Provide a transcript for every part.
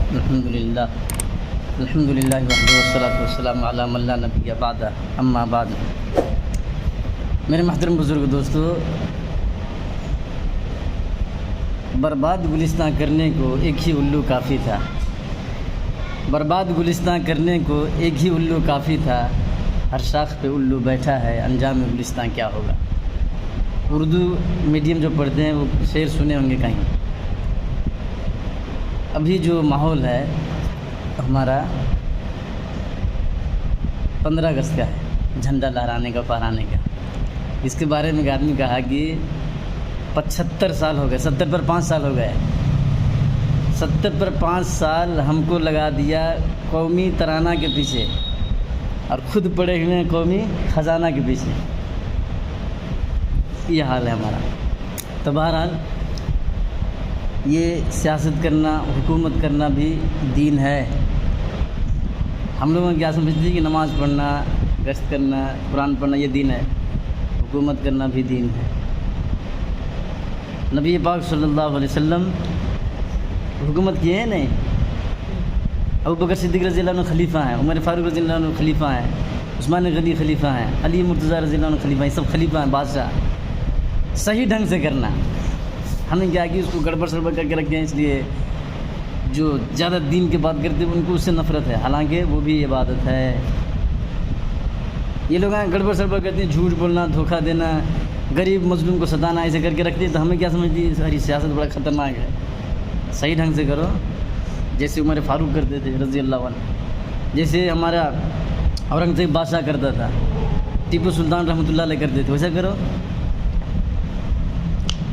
الحمدللہ الحمدللہ وحدہ والصلاۃ والسلام علی من لا نبی بعدہ اما بعد۔ میرے محترم بزرگ دوستو، برباد گلستان کرنے کو ایک ہی الو کافی تھا، برباد گلستان کرنے کو ایک ہی الو کافی تھا، ہر شاخ پہ الو بیٹھا ہے، انجام گلستان کیا ہوگا۔ اردو میڈیم جو پڑھتے ہیں وہ شعر سنے ہوں گے کہیں۔ ابھی جو ماحول ہے ہمارا 15 اگست کا ہے، جھنڈا لہرانے کا، پھہرانے کا۔ اس کے بارے میں ایک آدمی کہا کہ 75 سال ہو گئے، 70 پر 5 سال ہو گئے، 70 پر 5 سال ہم کو لگا دیا قومی ترانہ کے پیچھے، اور خود پڑے ہوئے ہیں قومی خزانہ کے پیچھے۔ یہ حال ہے ہمارا۔ تو بہرحال یہ سیاست کرنا، حکومت کرنا بھی دین ہے۔ ہم لوگوں کیا سمجھتے ہیں کہ نماز پڑھنا، گشت کرنا، قرآن پڑھنا یہ دین ہے، حکومت کرنا بھی دین ہے۔ نبی پاک صلی اللہ علیہ وسلم حکومت کیے ہیں نہیں؟ ابوبکر صدیق رضی اللہ عنہ خلیفہ ہیں، عمر فاروق رضی اللہ عنہ خلیفہ ہیں، عثمان غنی خلیفہ ہیں، علی مرتضیٰ رضی اللہ عنہ خلیفہ ہیں، یہ سب خلیفہ ہیں، بادشاہ۔ صحیح ڈھنگ سے کرنا، ہم نے کیا کہ اس کو گڑبڑ سڑبڑ کر کے رکھتے ہیں، اس لیے جو زیادہ دین کی بات کرتے ہیں ان کو اس سے نفرت ہے، حالانکہ وہ بھی عبادت ہے۔ یہ لوگ گڑبڑ سڑبڑ کرتے ہیں، جھوٹ بولنا، دھوکہ دینا، غریب مظلوم کو ستانا، ایسے کر کے رکھتے ہیں، تو ہمیں کیا سمجھتی ہے ساری سیاست بڑا خطرناک ہے۔ صحیح ڈھنگ سے کرو، جیسے عمر فاروق کرتے تھے رضی اللہ عنہ، جیسے ہمارا اورنگزیب بادشاہ کرتا تھا، ٹیپو سلطان رحمۃ اللہ علیہ کرتے تھے، ویسا کرو۔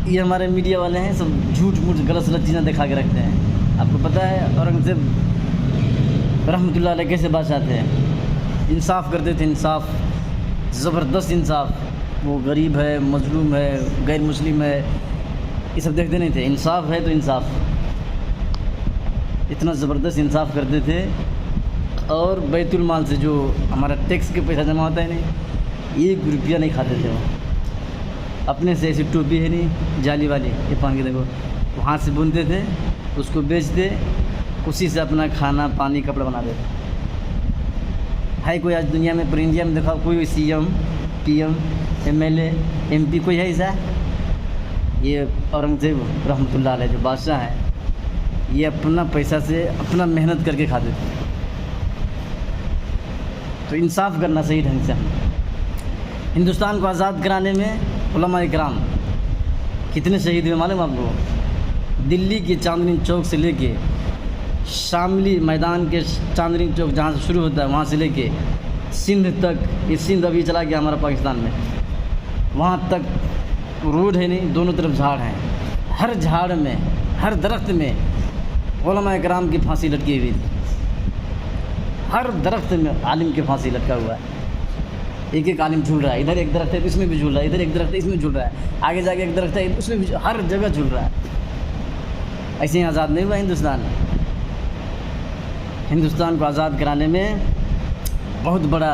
یہ ہمارے میڈیا والے ہیں، سب جھوٹ موٹ غلط غلط چیزیں دکھا کے رکھتے ہیں۔ آپ کو پتہ ہے اورنگزیب رحمۃ اللہ علیہ کیسے بادشاہ تھے؟ انصاف کرتے تھے، انصاف، زبردست انصاف۔ وہ غریب ہے، مظلوم ہے، غیر مسلم ہے، یہ سب دیکھتے نہیں تھے، انصاف ہے تو انصاف۔ اتنا زبردست انصاف کرتے تھے، اور بیت المال سے جو ہمارا ٹیکس کے پیسہ جمع ہوتا ہے نہیں، 1 روپیہ نہیں کھاتے تھے وہ۔ اپنے سے ایسی ٹوپی ہے نہیں جالی والی، یہ پہن کے دیکھو، وہ ہاتھ سے بنتے تھے، اس کو بیچتے، اسی سے اپنا کھانا پانی کپڑا بنا دیتے۔ ہے کوئی آج دنیا میں، پر انڈیا میں دیکھا کوئی C M, P M, M L A, M P کوئی ہے ایسا؟ یہ اورنگزیب رحمۃ اللہ علیہ جو بادشاہ ہیں، یہ اپنا پیسہ سے اپنا محنت کر کے کھاتے تھے۔ تو انصاف کرنا صحیح ڈھنگ سے۔ ہندوستان کو آزاد کرانے میں علماء کرام کتنے شہید ہوئے معلوم آپ کو؟ دلی کے چاندنی چوک سے لے کے شاملی میدان کے چاندنی چوک جہاں سے شروع ہوتا ہے وہاں سے لے کے سندھ تک، یہ سندھ ابھی چلا گیا ہمارا پاکستان میں، وہاں تک روڈ ہے نہیں، دونوں طرف جھاڑ ہیں، ہر جھاڑ میں، ہر درخت میں علماء کرام کی پھانسی لٹکی ہوئی تھی، ہر درخت میں عالم کی پھانسی لٹکا ہوا ہے۔ ایک ایک عالم جھول رہا ہے، ادھر ایک درخت ہے اس میں بھی جھول رہا ہے، ادھر ایک درخت ہے اس میں جھول رہا ہے، آگے جا کے ایک درخت ہے اس میں بھی، ہر جگہ جھول رہا ہے۔ ایسے ہی آزاد نہیں ہوا ہندوستان۔ ہندوستان کو آزاد کرانے میں بہت بڑا،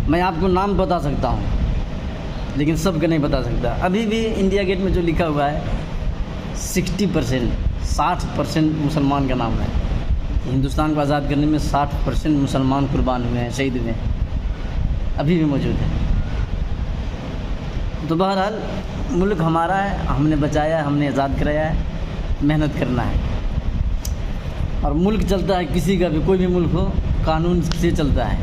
میں آپ کو نام بتا سکتا ہوں لیکن سب کا نہیں بتا سکتا۔ ابھی بھی انڈیا گیٹ میں جو لکھا ہوا ہے 60%، 60% مسلمان کا نام ہے۔ ہندوستان کو آزاد کرنے میں 60% مسلمان قربان ہوئے ہیں، شہید ہوئے ہیں، ابھی بھی موجود ہے۔ تو بہرحال ملک ہمارا ہے، ہم نے بچایا ہے، ہم نے آزاد کرایا ہے، محنت کرنا ہے۔ اور ملک چلتا ہے کسی کا بھی، کوئی بھی ملک ہو، قانون سے چلتا ہے،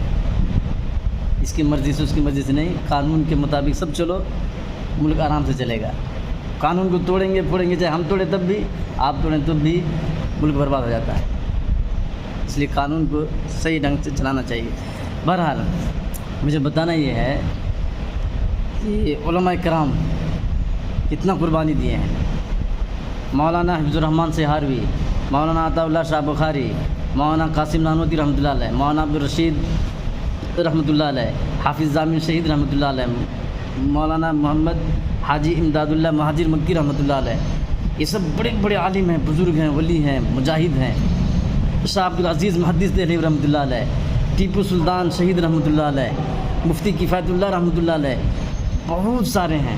اس کی مرضی سے، اس کی مرضی سے نہیں، قانون کے مطابق سب چلو، ملک آرام سے چلے گا۔ قانون کو توڑیں گے پھوڑیں گے، چاہے ہم توڑیں تب بھی، آپ توڑیں تب بھی، ملک برباد ہو جاتا ہے۔ اس لیے قانون کو صحیح ڈھنگ سے چلانا چاہیے۔ بہرحال مجھے بتانا یہ ہے کہ علماء کرام کتنا قربانی دیے ہیں۔ مولانا حفظ الرحمن سہاروی، مولانا عطا اللہ شاہ بخاری، مولانا قاسم نانوتوی رحمۃ اللہ علیہ، مولانا عبدالرشید رحمۃ اللہ علیہ، حافظ ضامن شہید رحمۃ اللہ علیہ، مولانا محمد حاجی امداد اللہ مہاجر مکی رحمۃ اللہ علیہ، یہ سب بڑے بڑے عالم ہیں، بزرگ ہیں، ولی ہیں، مجاہد ہیں۔ شاہ عبدالعزیز محدث دہلوی رحمۃ اللہ علیہ، ٹیپو سلطان شہید رحمۃ اللہ علیہ، مفتی کفایت اللہ رحمۃ اللہ علیہ، بہت سارے ہیں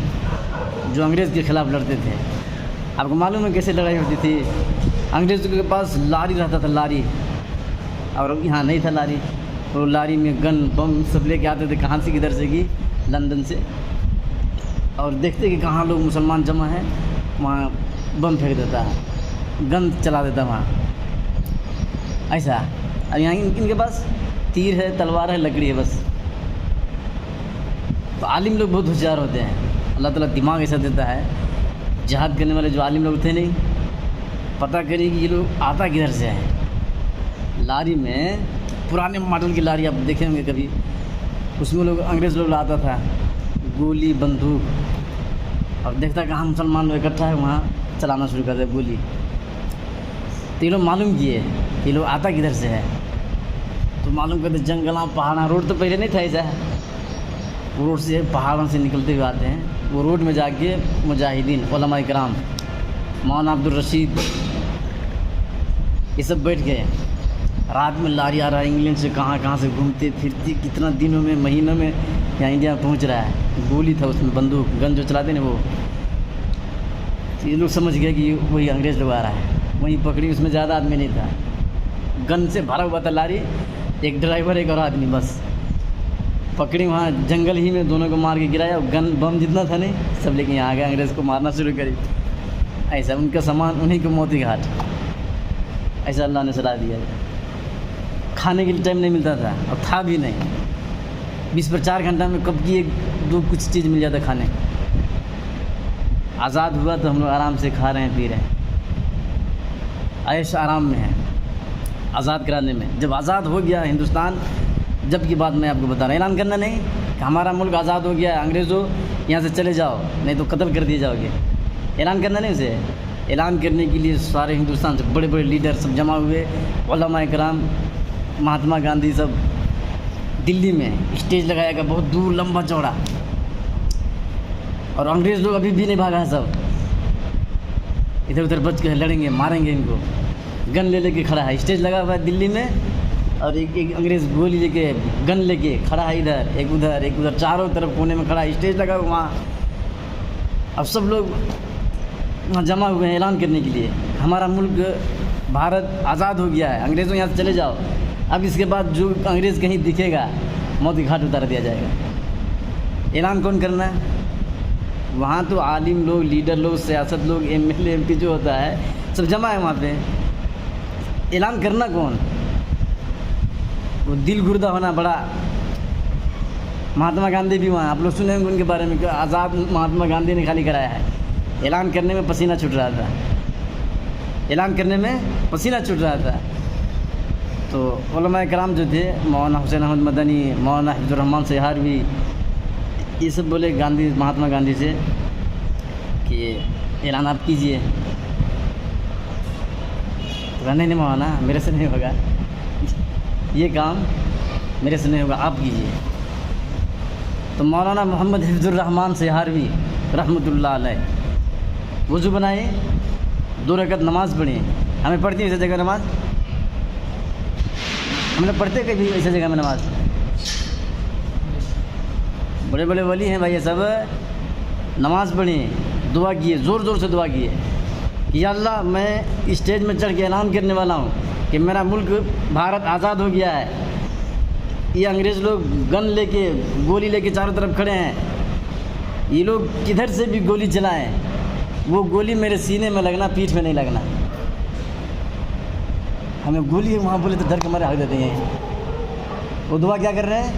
جو انگریز کے خلاف لڑتے تھے۔ آپ کو معلوم ہے کیسے لڑائی ہوتی تھی؟ انگریزوں کے پاس لاری رہتا تھا، لاری، اور یہاں نہیں تھا لاری. وہ لاری میں گن بم سب لے کے آتے تھے، کہاں سے کدھر سے کی، لندن سے، اور دیکھتے کہ کہاں لوگ مسلمان جمع ہیں وہاں بم پھینک دیتا ہے، گن چلا دیتا وہاں ایسا. اب یہاں ان کے پاس تیر ہے، تلوار ہے، لکڑی ہے بس. تو عالم لوگ بہت ہوشیار ہوتے ہیں، اللہ تعالیٰ دماغ ایسا دیتا ہے. جہاد کرنے والے جو عالم لوگ تھے نہیں، پتہ کریں کہ یہ لوگ آتا کدھر سے ہے. لاری میں پرانے ماڈل کی لاری آپ دیکھیں گے کبھی، اس میں لوگ انگریز لوگ لاتا تھا گولی بندوق، اور دیکھتا کہاں مسلمان لوگ اکٹھا ہے وہاں چلانا شروع کر دے گولی. تو یہ لوگ معلوم کیے کہ یہ لوگ آتا کدھر سے ہے، تو معلوم کرتے جنگلاں پہاڑاں، روڈ تو پہلے نہیں تھا ایسا، وہ روڈ سے پہاڑوں سے نکلتے ہوئے آتے ہیں. وہ روڈ میں جا کے مجاہدین، علماء کرام، مولانا عبدالرشید، یہ سب بیٹھ گئے. رات میں لاری آ رہا ہے انگلینڈ سے، کہاں کہاں سے گھومتے پھرتی، کتنا دنوں میں مہینوں میں یہاں انڈیا پہنچ رہا ہے. گولی تھا اس میں، بندوق گن جو چلاتے نا وہ. یہ لوگ سمجھ گئے کہ وہی انگریز لوگ آ رہا ہے. وہیں پکڑی، اس میں زیادہ آدمی نہیں تھا، گن سے بھرا ہوا تھا لاری، ایک ڈرائیور ایک اور آدمی بس. پکڑی وہاں جنگل ہی میں، دونوں کو مار کے گرایا. گن بم جتنا تھا نہیں سب لے کے یہاں آ گئے، انگریز کو مارنا شروع کری. ایسا ان کا سامان انہیں کو موتی گھاٹ، ایسا اللہ نے سلا دیا. کھانے کے لیے ٹائم نہیں ملتا تھا، اور تھا بھی نہیں. 20 پر 4 گھنٹہ میں کب کی ایک دو کچھ چیز مل جاتا کھانے. آزاد ہوا تو ہم لوگ آرام سے کھا رہے ہیں، پی رہے ہیں، عیش آرام میں ہے. آزاد کرانے میں جب آزاد ہو گیا ہندوستان، جب کی بات میں آپ کو بتا رہا ہوں، اعلان کرنا نہیں کہ ہمارا ملک آزاد ہو گیا ہے، انگریزوں یہاں سے چلے جاؤ نہیں تو قتل کر دیے جاؤ گے. اعلان کرنا نہیں اسے. اعلان کرنے کے لیے سارے ہندوستان سے بڑے بڑے لیڈر سب جمع ہوئے، علماء کرام، مہاتما گاندھی، سب دلی میں اسٹیج لگایا گیا بہت دور، لمبا چوڑا. اور انگریز لوگ ابھی بھی نہیں بھاگا ہے، سب ادھر ادھر بچ کے لڑیں گے، ماریں گے ان کو. گن لے کے کھڑا ہے، اسٹیج لگا ہوا ہے دلی میں، اور ایک انگریز گولی لے کے، گن لے کے کھڑا ہے، ادھر ایک ادھر ایک ادھر، چاروں طرف کونے میں کھڑا ہے، اسٹیج لگا ہوا وہاں. اب سب لوگ وہاں جمع ہوئے ہیں اعلان کرنے کے لیے ہمارا ملک بھارت آزاد ہو گیا ہے، انگریزوں یہاں سے چلے جاؤ. اب اس کے بعد جو انگریز کہیں دکھے گا موت کے گھاٹ اتار دیا جائے گا. اعلان کون کرنا ہے؟ وہاں تو عالم لوگ، لیڈر لوگ، سیاست لوگ، M L A M P جو ہوتا ہے سب جمع ہے وہاں پہ. اعلان کرنا کون؟ وہ دل گردہ ہونا بڑا. مہاتما گاندھی بھی وہاں، آپ لوگ سنے ہوں گے ان کے بارے میں کہ آزاد مہاتما گاندھی نے خالی کرایا ہے. اعلان کرنے میں پسینہ چھوٹ رہا تھا، اعلان کرنے میں پسینہ چھوٹ رہا تھا. تو علماء کرام جو تھے، مولانا حسین احمد مدنی، مولانا حفظ الرحمان سہاروی، یہ سب بولے گاندھی، مہاتما گاندھی سے کہ اعلان آپ کیجئے. تو نہیں مولانا میرے سے نہیں ہوگا، یہ کام میرے سے نہیں ہوگا، آپ کیجئے. تو مولانا محمد حفظ الرحمان سہاروی رحمۃ اللہ علیہ وضو بنائے، 2 رکعت نماز پڑھی. ہمیں پڑھتی ہے ایسی جگہ نماز؟ ہم نے پڑھتے کبھی ایسی جگہ میں نماز؟ بڑے بڑے ولی ہیں بھائی، یہ سب نماز پڑھی، دعا کیے، زور زور سے دعا کیے کہ یا اللہ میں اسٹیج میں چڑھ کے اعلان کرنے والا ہوں کہ میرا ملک بھارت آزاد ہو گیا ہے. یہ انگریز لوگ گن لے کے، گولی لے کے چاروں طرف کھڑے ہیں، یہ لوگ کدھر سے بھی گولی چلائیں، وہ گولی میرے سینے میں لگنا، پیٹھ میں نہیں لگنا. ہمیں گولی وہاں بولے تو ڈر کے مارے ہو جاتے ہیں. وہ دعا کیا کر رہے ہیں؟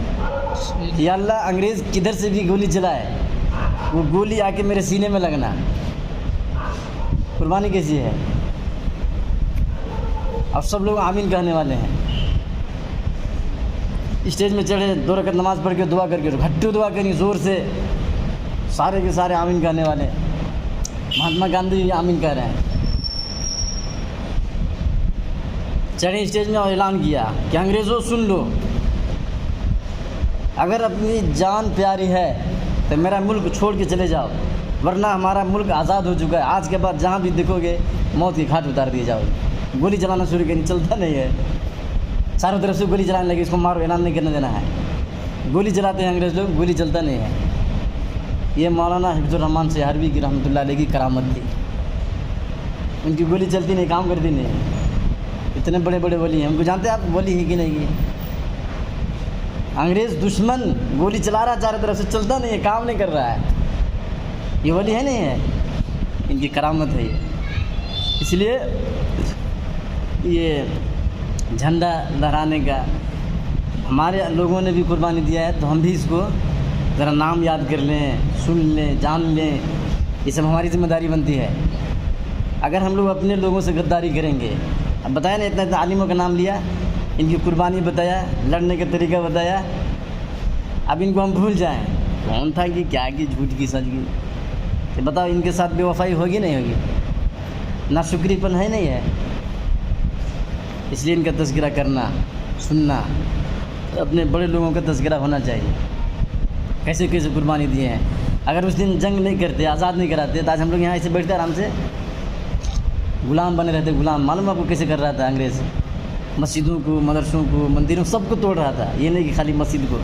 یا اللہ انگریز کدھر سے بھی گولی چلائے، وہ گولی آ کے میرے سینے میں لگنا. قربانی کیسی ہے؟ اب سب لوگ آمین کہنے والے ہیں. اسٹیج میں چڑھے، 2 رکعت نماز پڑھ کے دعا کر کے گھٹو دعا کریں زور سے، سارے کے سارے آمین کہنے والے. مہاتما گاندھی بھی آمین کہہ رہے ہیں. چڑھے اسٹیج میں اور اعلان کیا کہ انگریزوں سن لو، اگر اپنی جان پیاری ہے تو میرا ملک چھوڑ کے چلے جاؤ، ورنہ ہمارا ملک آزاد ہو چکا ہے. آج کے بعد جہاں بھی دیکھو گے موت کی گھاٹ اتار دیے جاؤ. گولی چلانا شروع کریں، چلتا نہیں ہے، چاروں طرف سے گولی چلانے لگے، اس کو مارو، اعلان نہیں کرنے دینا ہے. گولی چلاتے ہیں انگریز لوگ، گولی چلتا نہیں ہے. یہ مولانا حفظ الرحمان سہاروی کی رحمۃ اللہ علیہ کی کرامت تھی. ان کی گولی چلتی نہیں، کام کرتی نہیں، اتنے بڑے بڑے ولی ہیں، ان کو جانتے ہیں آپ ولی ہیں کہ نہیں؟ انگریز دشمن گولی چلا رہا ہے چاروں طرف سے، چلتا نہیں ہے، کام نہیں کر رہا ہے، یہ ولی ہے نہیں ہے؟ ان کی کرامت ہے یہ۔ اس لیے یہ جھنڈا لہرانے کا ہمارے لوگوں نے بھی قربانی دیا ہے، تو ہم بھی اس کو ذرا نام یاد کر لیں، سن لیں، جان لیں، یہ سب ہماری ذمہ داری بنتی ہے۔ اگر ہم لوگ اپنے لوگوں سے غداری کریں گے، اب بتایا نا اتنا عالموں کا نام لیا، ان کی قربانی بتایا، لڑنے کا طریقہ بتایا، اب ان کو ہم بھول جائیں کون تھا کہ کیا کی، جھوٹ کی، سچ کی، کہ بتاؤ ان کے ساتھ بے وفائی ہوگی نہیں ہوگی؟ ناشکری پن ہے نہیں ہے؟ اس لیے ان کا تذکرہ کرنا، سننا، اپنے بڑے لوگوں کا تذکرہ ہونا چاہیے، کیسے کیسے قربانی دیے ہیں۔ اگر اس دن جنگ نہیں کرتے، آزاد نہیں کراتے، تو آج ہم لوگ یہاں ایسے بیٹھتے آرام سے غلام بنے رہتے۔ غلام معلوم آپ کو کیسے کر رہا تھا انگریز؟ مسجدوں کو، مدرسوں کو، مندروں، سب کو توڑ رہا تھا، یہ نہیں کہ خالی مسجد کو،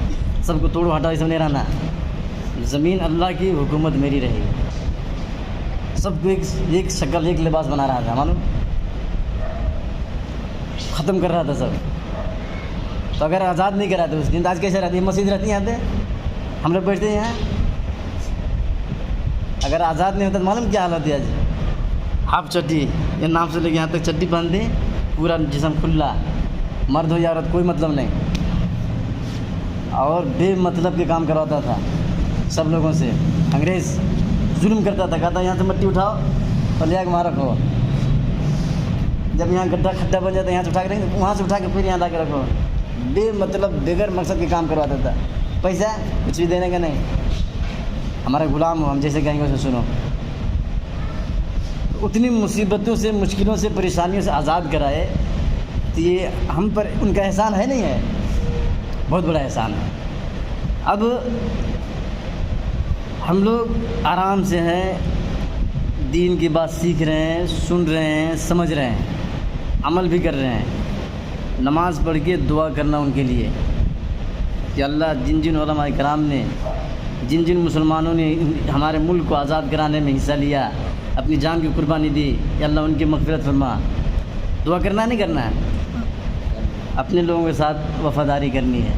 سب کو توڑو ہٹاؤ، یہ سب نہیں رہنا، زمین اللہ کی، حکومت میری رہے گی، سب کو ایک شکل، ایک لباس بنا رہا تھا، معلوم، ختم کر رہا تھا سب۔ تو اگر آزاد نہیں کراتے اس دن، تو آج کیسے رہتی ہے؟ مسجد رہتی ہیں یہاں پہ، ہم لوگ بیٹھتے ہیں یہاں۔ اگر آزاد نہیں ہوتا تو معلوم کیا حال ہوتی ہے آج؟ ہاف چڈی، یہ نام سے لے کے یہاں تک چڈی پہن دیں، پورا جسم کھلا، مرد ہو یا عورت کوئی مطلب نہیں، اور بے مطلب کے کام کرواتا تھا سب لوگوں سے۔ انگریز ظلم کرتا تھا، کہتا یہاں سے مٹی اٹھاؤ اور لے آ کے وہاں رکھو، جب یہاں گڈھا کھڈا بن جاتا ہے یہاں سے اٹھا کے رکھیں، وہاں سے اٹھا کے پھر یہاں لا کے رکھو، بے مطلب بغیر مقصد کے کام کرواتا تھا۔ پیسہ کچھ بھی دینے کا نہیں، ہمارا غلام ہو، ہم جیسے کہیں گے اسے سنو۔ اتنی مصیبتوں سے، مشکلوں سے، پریشانیوں سے آزاد کرائے، تو یہ ہم پر ان کا احسان ہے نہیں ہے؟ بہت بڑا احسان ہے۔ اب ہم لوگ آرام سے ہیں، دین کی بات سیکھ رہے ہیں، سن رہے ہیں، سمجھ رہے ہیں، عمل بھی کر رہے ہیں۔ نماز پڑھ کے دعا کرنا ان کے لیے کہ اللہ جن جن علماء کرام نے، جن جن مسلمانوں نے ہمارے ملک کو آزاد کرانے میں حصہ لیا، اپنی جان کی قربانی دی، یا اللہ ان کی مغفرت فرما۔ دعا کرنا نہیں کرنا ہے، اپنے لوگوں کے ساتھ وفاداری کرنی ہے،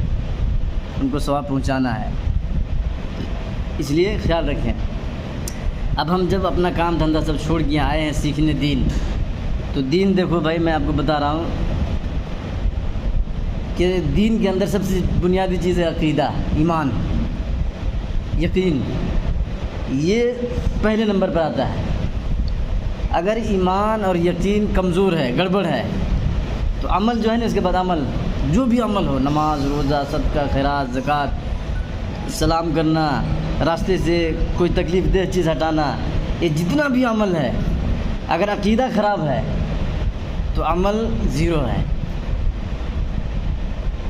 ان کو ثواب پہنچانا ہے، اس لیے خیال رکھیں۔ اب ہم جب اپنا کام دھندا سب چھوڑ کے آئے ہیں سیکھنے دین، تو دین دیکھو بھائی، میں آپ کو بتا رہا ہوں کہ دین کے اندر سب سے بنیادی چیز ہے عقیدہ، ایمان، یقین، یہ پہلے نمبر پر آتا ہے۔ اگر ایمان اور یقین کمزور ہے، گڑبڑ ہے، تو عمل جو ہے نا، اس کے بعد عمل، جو بھی عمل ہو، نماز، روزہ، صدقہ، خیرات، زکوٰۃ، سلام کرنا، راستے سے کوئی تکلیف دہ چیز ہٹانا، یہ جتنا بھی عمل ہے، اگر عقیدہ خراب ہے تو عمل زیرو ہے۔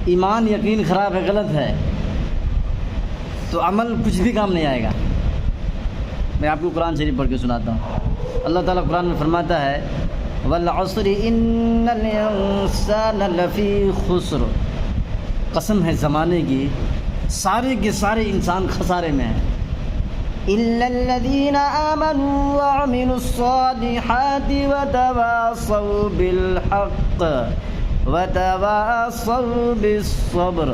ایمان، یقین خراب ہے، غلط ہے، تو عمل کچھ بھی کام نہیں آئے گا۔ میں آپ کو قرآن شریف پڑھ کے سناتا ہوں۔ اللہ تعالیٰ قرآن میں فرماتا ہے وَالْعَصْرِ إِنَّ الْإِنسَانَ لَفِي خُسْرٍ، قسم ہے زمانے کی، سارے کے سارے انسان خسارے میں ہیں، إِلَّا الَّذِينَ آمَنُوا وَعَمِلُوا الصَّالِحَاتِ وَتَوَاصَوْا بِالْحَقِّ وَتَوَاصَوْا بِالصَّبْرِ،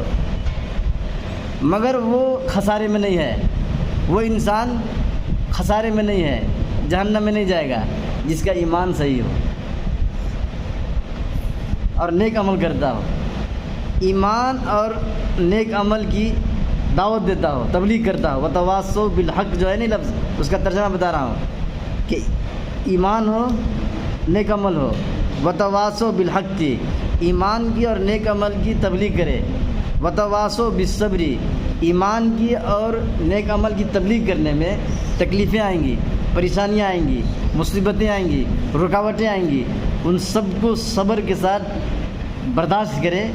مگر وہ خسارے میں نہیں ہے، وہ انسان خسارے میں نہیں ہے، جہنم میں نہیں جائے گا، جس کا ایمان صحیح ہو اور نیک عمل کرتا ہو، ایمان اور نیک عمل کی دعوت دیتا ہو، تبلیغ کرتا ہو۔ وتواصوا بالحق جو ہے نہیں لفظ، اس کا ترجمہ بتا رہا ہوں کہ ایمان ہو، نیک عمل ہو، وتواصوا بالحق کی، ایمان کی اور نیک عمل کی تبلیغ کرے، وتواصوا بالصبر، ایمان کی اور نیک عمل کی تبلیغ کرنے میں تکلیفیں آئیں گی، پریشانیاں آئیں گی، مصیبتیں آئیں گی، رکاوٹیں آئیں گی، ان سب کو صبر کے ساتھ برداشت کرے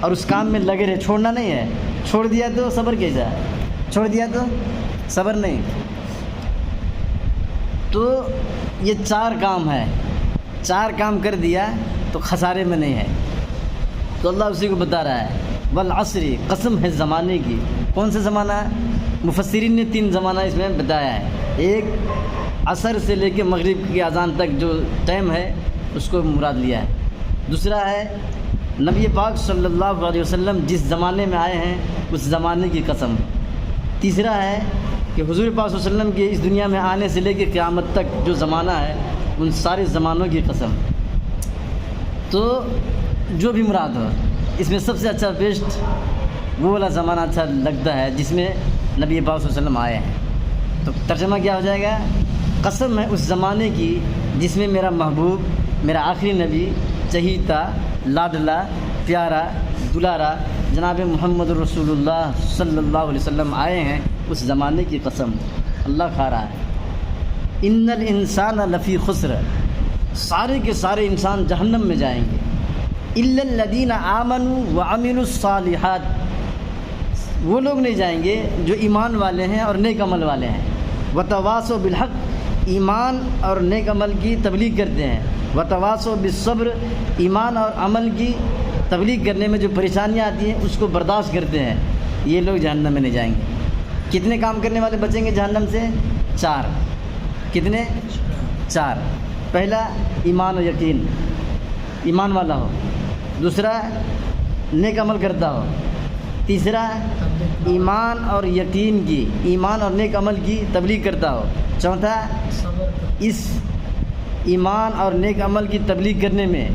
اور اس کام میں لگے رہے، چھوڑنا نہیں ہے۔ چھوڑ دیا تو صبر کیسا، چھوڑ دیا تو صبر نہیں۔ تو یہ چار کام ہے، چار کام کر دیا تو خسارے میں نہیں ہے۔ تو اللہ اسی کو بتا رہا ہے والعصر، قسم ہے زمانے کی۔ کون سا زمانہ؟ مفسرین نے 3 زمانہ اس میں بتایا ہے۔ ایک عصر سے لے کے مغرب کی اذان تک جو ٹائم ہے اس کو مراد لیا ہے۔ دوسرا ہے نبی پاک صلی اللہ علیہ وسلم جس زمانے میں آئے ہیں اس زمانے کی قسم۔ تیسرا ہے کہ حضور پاک صلی اللہ علیہ وسلم کے اس دنیا میں آنے سے لے کے قیامت تک جو زمانہ ہے ان سارے زمانوں کی قسم۔ تو جو بھی مراد ہو، اس میں سب سے اچھا بیسٹ وہ والا زمانہ اچھا لگتا ہے جس میں نبی پاک صلی اللہ علیہ وسلم آئے ہیں۔ تو ترجمہ کیا ہو جائے گا؟ قسم ہے اس زمانے کی جس میں میرا محبوب، میرا آخری نبی، چہیتا، لاڈلا، پیارا، دلارا جناب محمد رسول اللہ صلی اللہ علیہ وسلم آئے ہیں، اس زمانے کی قسم اللہ کھا رہا ہے۔ ان الانسان لفی خسر، سارے کے سارے انسان جہنم میں جائیں گے، الا الذین آمنوا وعملوا الصالحات، وہ لوگ نہیں جائیں گے جو ایمان والے ہیں اور نیک عمل والے ہیں، وتواصوا بالحق، ایمان اور نیک عمل کی تبلیغ کرتے ہیں، وتواصوا بالصبر، ایمان اور عمل کی تبلیغ کرنے میں جو پریشانیاں آتی ہیں اس کو برداشت کرتے ہیں، یہ لوگ جہنم میں نہیں جائیں گے۔ کتنے کام کرنے والے بچیں گے جہنم سے؟ 4۔ کتنے؟ 4۔ پہلا ایمان و یقین، ایمان والا ہو۔ دوسرا نیک عمل کرتا ہو۔ تیسرا ایمان اور یقین کی، ایمان اور نیک عمل کی تبلیغ کرتا ہو۔ چوتھا اس ایمان اور نیک عمل کی تبلیغ کرنے میں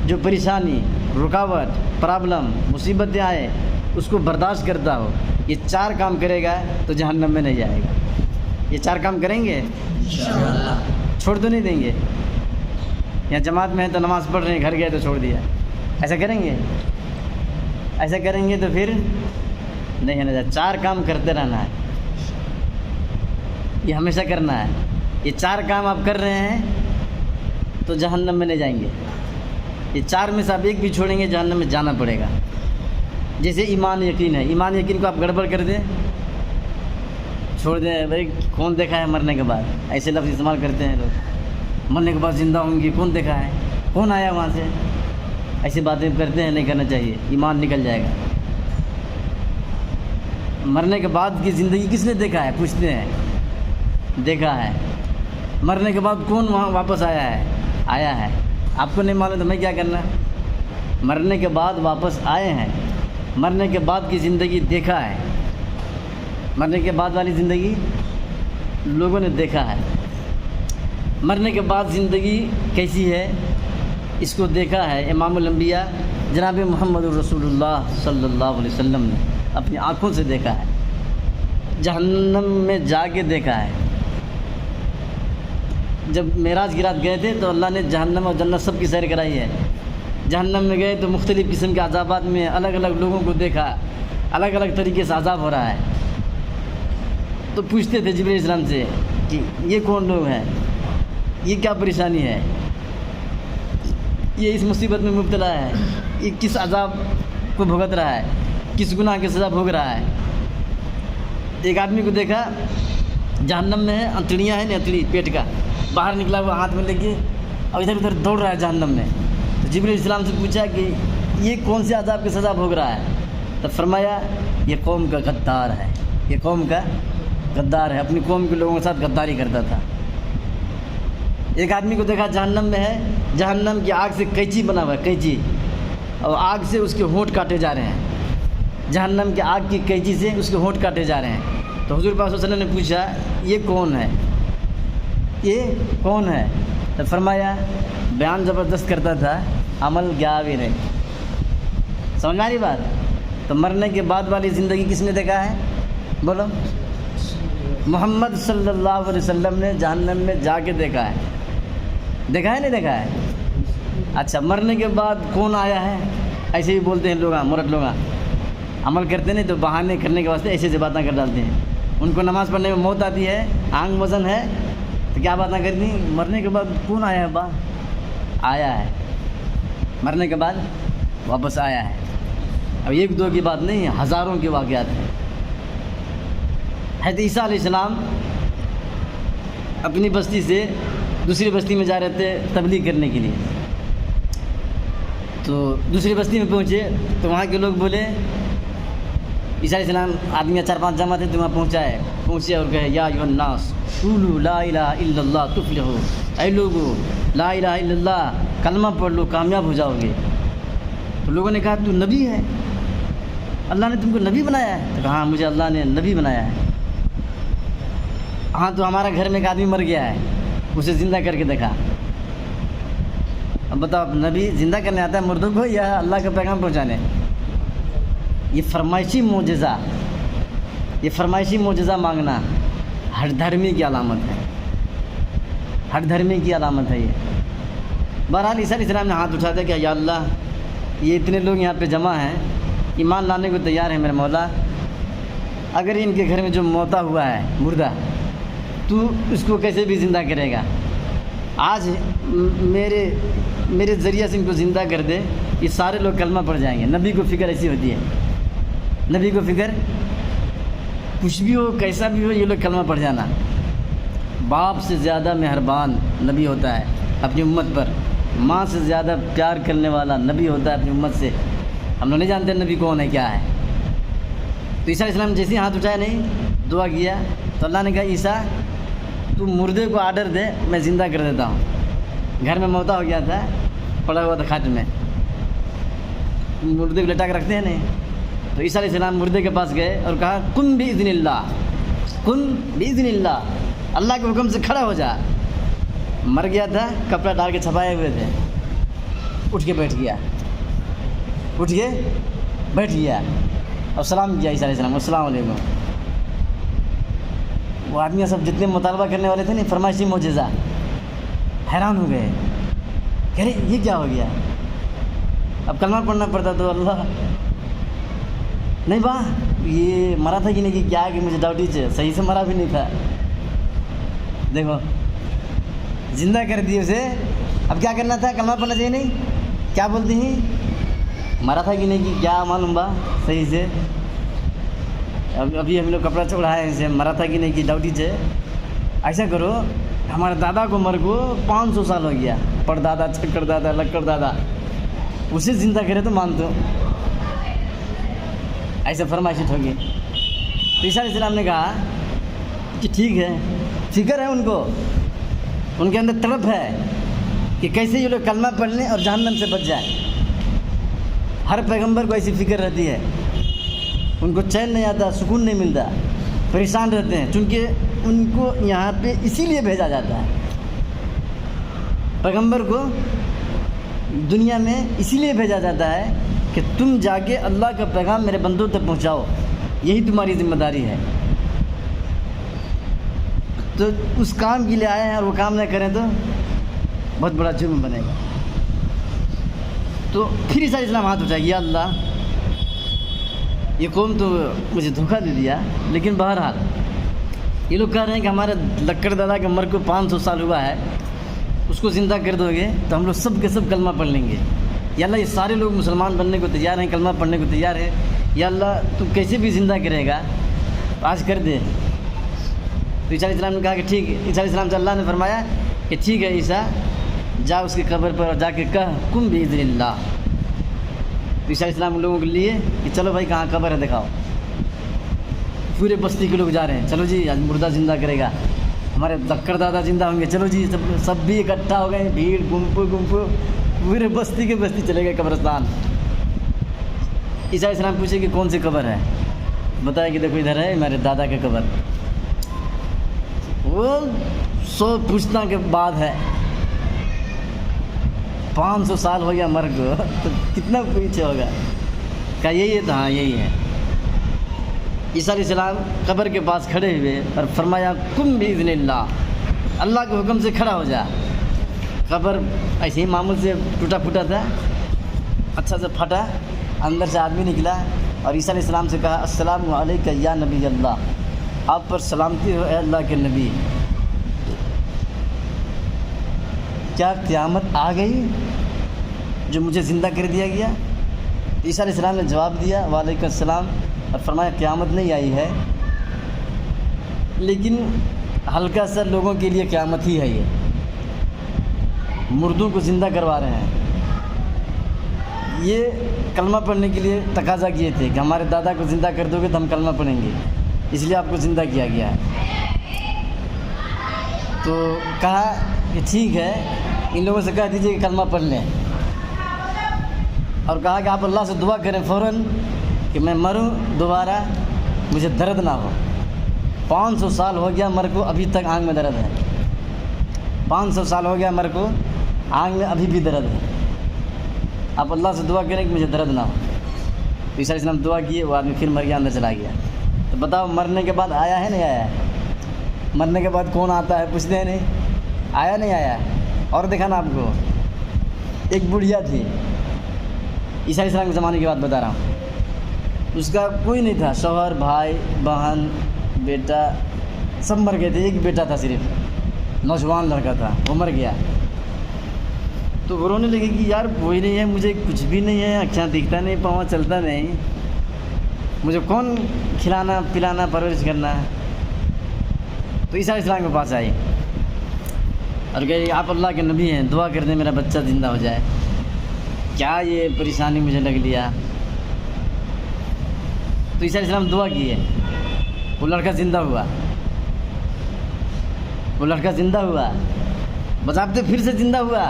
جو پریشانی، رکاوٹ، پرابلم، مصیبتیں آئے اس کو برداشت کرتا ہو۔ یہ 4 کام کرے گا تو جہنم میں نہیں جائے گا۔ یہ 4 کام کریں گے انشاءاللہ، چھوڑ تو نہیں دیں گے؟ یا جماعت میں ہے تو نماز پڑھ رہے ہیں، گھر گئے تو چھوڑ دیا، ایسا کریں گے؟ ایسا کریں گے تو پھر نہیں ہے نا۔ 4 کام کرتے رہنا ہے، یہ ہمیشہ کرنا ہے۔ یہ 4 کام آپ کر رہے ہیں تو جہنم میں نہیں جائیں گے۔ یہ 4 میں سے آپ ایک بھی چھوڑیں گے جہنم میں جانا پڑے گا۔ جیسے ایمان یقین ہے، ایمان یقین کو آپ گڑبڑ کر دیں، چھوڑ دیں، بھائی کون دیکھا ہے مرنے کے بعد، ایسے لفظ استعمال کرتے ہیں لوگ، مرنے کے بعد زندہ ہوں گی، کون دیکھا ہے، کون آیا وہاں سے، ایسی باتیں کرتے ہیں، نہیں کرنا چاہیے، ایمان نکل جائے گا۔ مرنے کے بعد کی زندگی کس نے دیکھا ہے پوچھتے ہیں، دیکھا ہے۔ مرنے کے بعد کون وہاں واپس آیا ہے، آپ کو نہیں معلوم تو میں کیا کرنا۔ مرنے کے بعد واپس آئے ہیں، مرنے کے بعد کی زندگی دیکھا ہے، مرنے کے بعد والی زندگی لوگوں نے دیکھا ہے۔ مرنے کے بعد زندگی کیسی ہے اس کو دیکھا ہے امام الانبیاء جناب محمد رسول اللہ صلی اللہ علیہ وسلم نے اپنی آنکھوں سے دیکھا ہے، جہنم میں جا کے دیکھا ہے۔ جب معراج کی رات گئے تھے تو اللہ نے جہنم اور جنت سب کی سیر کرائی ہے۔ جہنم میں گئے تو مختلف قسم کے عذابات میں الگ الگ لوگوں کو دیکھا، الگ الگ طریقے سے عذاب ہو رہا ہے۔ تو پوچھتے تھے جبرائیل السلام سے کہ یہ کون لوگ ہیں، یہ کیا پریشانی ہے، یہ اس مصیبت میں مبتلا ہے، یہ کس عذاب کو بھگت رہا ہے، کس گناہ کی سزا بھوگ رہا ہے۔ ایک آدمی کو دیکھا جہنم میں ہے، انتڑیاں ہیں نا، انتڑی پیٹ کا باہر نکلا ہوا ہاتھ میں لے کے اور ادھر ادھر دوڑ رہا ہے جہنم میں۔ تو جبرائیل السلام سے پوچھا کہ یہ کون سے عذاب کی سزا بھوگ رہا ہے؟ تو فرمایا یہ قوم کا غدار ہے، یہ قوم کا غدار ہے، اپنی قوم کے لوگوں کے ساتھ غداری کرتا تھا۔ ایک آدمی کو دیکھا جہنم میں ہے، جہنم کی آگ سے قینچی بنا ہوا ہے، قینچی، اور آگ سے اس کے ہونٹ کاٹے جا رہے ہیں، جہنم کی آگ کی قینچی سے اس کے ہونٹ کاٹے جا رہے ہیں۔ تو حضور پاک صلی اللہ علیہ وسلم نے پوچھا یہ کون ہے، یہ کون ہے؟ تو فرمایا بیان زبردست کرتا تھا، عمل کیا بھی نہیں۔ سمجھ میں آ رہی بات؟ تو مرنے کے بعد والی زندگی کس نے دیکھا ہے؟ بولو، محمد صلی اللہ علیہ وسلم نے جہنم میں جا کے دیکھا ہے۔ دیکھا ہے نہیں دیکھا ہے؟ اچھا، مرنے کے بعد کون آیا ہے؟ ایسے ہی بولتے ہیں لوگ، مرد لوگ عمل کرتے نہیں تو بہانے کرنے کے واسطے ایسے ایسے باتیں کر ڈالتے ہیں۔ ان کو نماز پڑھنے میں موت آتی ہے، آنکھ وزن ہے تو کیا باتیں کرتی، مرنے کے بعد کون آیا ہے؟ با آیا ہے، مرنے کے بعد واپس آیا ہے۔ اب 1-2 کی بات نہیں ہے، ہزاروں کے واقعات ہیں۔ حضرت عیسیٰ علیہ السلام اپنی بستی سے دوسری بستی میں جا رہے تھے تبلیغ کرنے کے لیے۔ تو دوسری بستی میں پہنچے تو وہاں کے لوگ بولے عیسیٰ علیہ السلام آدمی 4-5 جمع تھے تو وہاں پہنچے اور کہے یا ایھا الناس قولوا لا الہ الا اللہ تفلحوا، اے لوگو لا الہ الا اللہ کلمہ پڑھ لو کامیاب ہو جاؤ گے۔ تو لوگوں نے کہا تو نبی ہے، اللہ نے تم کو نبی بنایا ہے؟ تو کہا ہاں مجھے اللہ نے نبی بنایا ہے۔ ہاں تو ہمارا گھر میں ایک آدمی مر گیا ہے، اسے زندہ کر کے دیکھا۔ اب بتاؤ نبی زندہ کرنے آتا ہے مردوں کو یا اللہ کا پیغام پہنچانے؟ یہ فرمائشی معجزہ، یہ فرمائشی معجزہ مانگنا ہر دھرمی کی علامت ہے، ہر دھرمی کی علامت ہے یہ۔ بہرحال عیسیٰ علیہ السلام نے ہاتھ اٹھا دیا کہ یا اللہ یہ اتنے لوگ یہاں پہ جمع ہیں، ایمان لانے کو تیار ہیں میرے مولا، اگر ان کے گھر میں جو موتا ہوا ہے مردہ تو اس کو کیسے بھی زندہ کرے گا، آج میرے ذریعہ سے ان کو زندہ کر دے، یہ سارے لوگ کلمہ پڑھ جائیں گے۔ نبی کو فکر ایسی ہوتی ہے، نبی کو فکر کچھ بھی ہو کیسا بھی ہو یہ لوگ کلمہ پڑھ جانا۔ باپ سے زیادہ مہربان نبی ہوتا ہے اپنی امت پر، ماں سے زیادہ پیار کرنے والا نبی ہوتا ہے اپنی امت سے۔ ہم لوگ نہیں جانتے نبی کون ہے کیا ہے۔ تو عیسیٰ علیہ السلام جیسے ہاتھ اٹھایا نہیں دعا کیا تو اللہ نے کہا عیسیٰ تو مردے کو آرڈر دے میں زندہ کر دیتا ہوں۔ گھر میں موتا ہو گیا تھا، پڑا ہوا تھا کھاٹ میں، مردے کو لٹا کے رکھتے ہیں نہیں، تو عیسیٰ علیہ السلام مردے کے پاس گئے اور کہا کن بإذن اللہ، کن بإذن اللہ، اللہ کے حکم سے کھڑا ہو جا۔ مر گیا تھا، کپڑا ڈال کے چھپائے ہوئے تھے، اٹھ کے بیٹھ گیا، اٹھ کے بیٹھ گیا اور سلام کیا عیسیٰ علیہ السلام، السلام علیکم۔ وہ آدمی سب جتنے مطالبہ کرنے والے تھے نا فرمائشی معجزہ، حیران ہو گئے، کہہ رہے یہ کیا ہو گیا؟ اب کلمہ پڑھنا پڑتا تو اللہ نہیں با یہ مرا تھا کہ نہیں کہ کیا کہ مجھے ڈاؤٹی سے صحیح سے مرا بھی نہیں تھا، دیکھو زندہ کر دی اسے۔ اب کیا کرنا تھا؟ کلمہ پڑھنا چاہیے نہیں؟ کیا بولتی ہیں مرا تھا کہ نہیں کہ کیا معلوم با صحیح سے، ابھی ہم لوگ کپڑا چڑھائے اسے مرا تھا کہ نہیں کہ ڈاؤٹی سے۔ ایسا کرو ہمارے دادا کو مر کو 500 سال ہو گیا، پڑ دادا چکر دادا لکڑ دادا، اسے زندہ کرے تو مان دو۔ ایسے فرمائش ہوگی۔ تو عیسیٰ علیہ السلام نے کہا کہ ٹھیک ہے، فکر ہے ان کو، ان کے اندر تڑپ ہے کہ کیسے یہ لوگ کلمہ پڑھ لیں اور جہنم سے بچ جائیں۔ ہر پیغمبر کو ایسی فکر رہتی ہے، ان کو چین نہیں آتا، سکون نہیں ملتا، پریشان رہتے ہیں، چونکہ ان کو یہاں پہ اسی لیے بھیجا جاتا ہے۔ پیغمبر کو دنیا میں اسی لیے بھیجا جاتا ہے کہ تم جا کے اللہ کا پیغام میرے بندوں تک پہنچاؤ، یہی تمہاری ذمہ داری ہے۔ تو اس کام کے لیے آئے ہیں اور وہ کام نہ کریں تو بہت بڑا جرم بنے گا۔ تو پھر عیسیٰ علیہ السلام ہاتھ اٹھائے، یا اللہ یہ قوم تو مجھے دھوکہ دے دیا، لیکن بہرحال یہ لوگ کہہ رہے ہیں کہ ہمارے لکڑ دادا کے مر کو 500 سال ہوا ہے، اس کو زندہ کر دو گے تو ہم لوگ سب کے سب کلمہ پڑھ لیں گے۔ یا اللہ یہ سارے لوگ مسلمان بننے کو تیار ہیں، کلمہ پڑھنے کو تیار ہے، یا اللہ تو کیسے بھی زندہ کرے گا آج کر دے۔ تو عیسیٰ علیہ السلام نے کہا کہ ٹھیک ہے۔ عیسیٰ علیہ السلام سے اللہ نے فرمایا کہ ٹھیک ہے عیسیٰ جا اس کی قبر پر جا کے کہہ کن بإذن اللہ۔ تو عیسیٰ علیہ السلام لوگوں کے لیے کہ چلو بھائی کہاں قبر ہے دکھاؤ۔ پورے بستی کے لوگ جا رہے ہیں، چلو جی آج مردہ زندہ کرے گا، ہمارے لکڑ دادا زندہ ہوں گے، چلو جی سب بھی اکٹھا ہو گئے، بھیڑ گمپو پورے بستی کے بستی چلے گئے قبرستان۔ عیسیٰ علیہ السلام پوچھے کہ کون سی قبر ہے؟ بتایا کہ دیکھو ادھر ہے میرے دادا کی قبر۔ وہ 100 پوچھنا کے بعد ہے، 500 سال ہو گیا مر کو، تو کتنا پیچھے ہوگا؟ کہا یہی ہے، تو ہاں یہی ہے۔ عیسیٰ علیہ السلام قبر کے پاس کھڑے ہوئے اور فرمایا کن بإذن اللہ، اللہ کے حکم سے کھڑا ہو جا۔ قبر ایسے ہی معمول سے ٹوٹا پھوٹا تھا، اچھا سے پھٹا، اندر سے آدمی نکلا اور عیسیٰ علیہ السلام سے کہا السلام علیکہ یا نبی اللہ، آپ پر سلامتی ہو اے اللہ کے نبی، کیا قیامت آ گئی جو مجھے زندہ کر دیا گیا؟ عیسیٰ علیہ السلام نے جواب دیا وعلیکم السلام، اور فرمایا قیامت نہیں آئی ہے، لیکن ہلکا سا لوگوں کے لیے قیامت ہی ہے، یہ مردوں کو زندہ کروا رہے ہیں، یہ کلمہ پڑھنے کے لیے تقاضا کیے تھے کہ ہمارے دادا کو زندہ کر دو گے تو ہم کلمہ پڑھیں گے، اس لیے آپ کو زندہ کیا گیا ہے۔ تو کہا کہ ٹھیک ہے، ان لوگوں سے کہہ دیجیے کہ کلمہ پڑھ لیں، اور کہا کہ آپ اللہ سے دعا کریں فوراً کہ میں مروں دوبارہ مجھے درد نہ ہو۔ 500 سال ہو گیا مر کو، ابھی تک آنکھ میں درد ہے۔ 500 سال ہو گیا مر کو، آنکھ میں ابھی بھی درد ہے۔ آپ اللہ سے دعا کریں کہ مجھے درد نہ ہو۔ تو عیسیٰ علیہ السلام دعا کیے، وہ آدمی پھر مر گیا، اندر چلا گیا۔ تو بتاؤ مرنے کے بعد آیا ہے نہیں آیا ہے؟ مرنے کے بعد کون آتا ہے پوچھتے ہیں نہیں؟ آیا نہیں آیا؟ اور دیکھا نا آپ کو، ایک بڑھیا تھی، عیسیٰ علیہ السلام کے زمانے کی بات بتا رہا ہوں، اس کا کوئی نہیں تھا، شوہر، بھائی، بہن، بیٹا سب مر گئے تھے، ایک بیٹا تھا صرف، نوجوان لڑکا تھا، وہ مر گیا۔ تو وہ رونے لگے کہ یار کوئی نہیں ہے، مجھے کچھ بھی نہیں ہے، اچھا دکھتا نہیں، پاؤں چلتا نہیں، مجھے کون کھلانا پلانا پرورش کرنا ہے؟ تو عیسیٰ علیہ السلام کے پاس آئی اور کہے آپ اللہ کے نبی ہیں، دعا کر دیں میرا بچہ زندہ ہو جائے، کیا یہ پریشانی مجھے لگ لیا؟ تو عیسیٰ علیہ السلام دعا کیے، وہ لڑکا زندہ ہوا، وہ لڑکا زندہ ہوا، بضابطے پھر سے زندہ ہوا،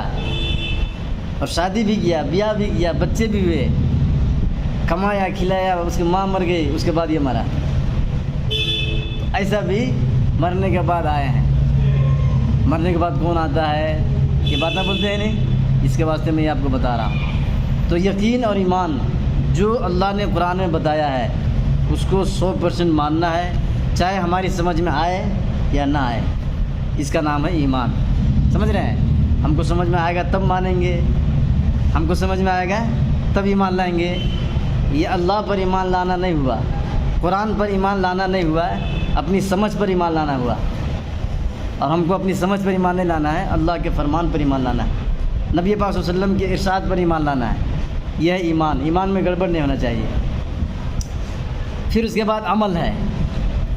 اور شادی بھی کیا، بیاہ بھی کیا، بچے بھی ہوئے، کمایا کھلایا، اس کی ماں مر گئی، اس کے بعد یہ مرا۔ ایسا بھی مرنے کے بعد آئے ہیں۔ مرنے کے بعد کون آتا ہے؟ یہ باتیں بولتے ہیں نہیں، اس کے واسطے میں یہ آپ کو بتا رہا ہوں۔ تو یقین اور ایمان جو اللہ نے قرآن میں بتایا ہے اس کو 100% ماننا ہے، چاہے ہماری سمجھ میں آئے یا نہ آئے، اس کا نام ہے ایمان۔ سمجھ رہے ہیں؟ ہم کو سمجھ میں آئے گا تب مانیں گے، ہم کو سمجھ میں آئے گا تب ایمان لائیں گے۔ یہ اللہ پر ایمان لانا نہیں ہوا، قرآن پر ایمان لانا نہیں ہوا ہے، اپنی سمجھ پر ایمان لانا ہوا، اور ہم کو اپنی سمجھ پر ایمان نہیں لانا ہے، اللہ کے فرمان پر ایمان لانا ہے، نبی پاک صلی اللہ علیہ وسلم کے ارشاد پر ایمان لانا ہے۔ یہ ہے ایمان، ایمان میں گڑبڑ نہیں ہونا چاہیے۔ پھر اس کے بعد عمل ہے۔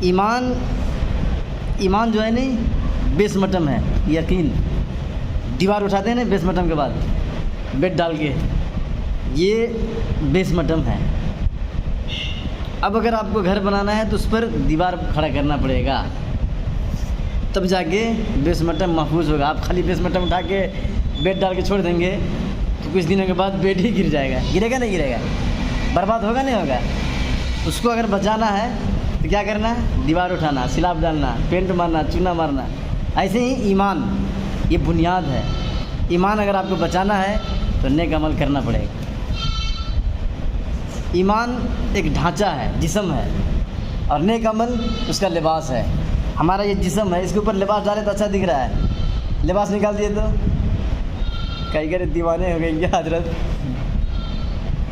ایمان جو ہے نہیں بیس مٹم ہے، یقین دیوار اٹھاتے ہیں نا بیس مٹم کے بعد بیٹ ڈال کے، یہ بیس مٹم ہے۔ اب اگر آپ کو گھر بنانا ہے تو اس پر دیوار کھڑا کرنا پڑے گا، تب جا کے بیس مٹم محفوظ ہوگا۔ آپ خالی بیس مٹم اٹھا کے بیٹ ڈال کے چھوڑ دیں گے تو کچھ دنوں کے بعد بیٹ ہی گر جائے گا، گرے گا نہیں گرے گا، برباد ہوگا نہیں ہوگا۔ اس کو اگر بچانا ہے تو کیا کرنا ہے؟ دیوار اٹھانا، سلاب ڈالنا، پینٹ مارنا، چونا مارنا۔ ایسے ہی ایمان یہ بنیاد ہے۔ ایمان اگر آپ کو بچانا ہے تو نیک عمل کرنا پڑے گا۔ ایمان ایک ڈھانچہ ہے، جسم ہے، اور نیک عمل اس کا لباس ہے۔ ہمارا یہ جسم ہے، اس کے اوپر لباس ڈالے تو اچھا دکھ رہا ہے، لباس نکال دیے تو کئی کہہ دیوانے ہو گئے کیا حضرت؟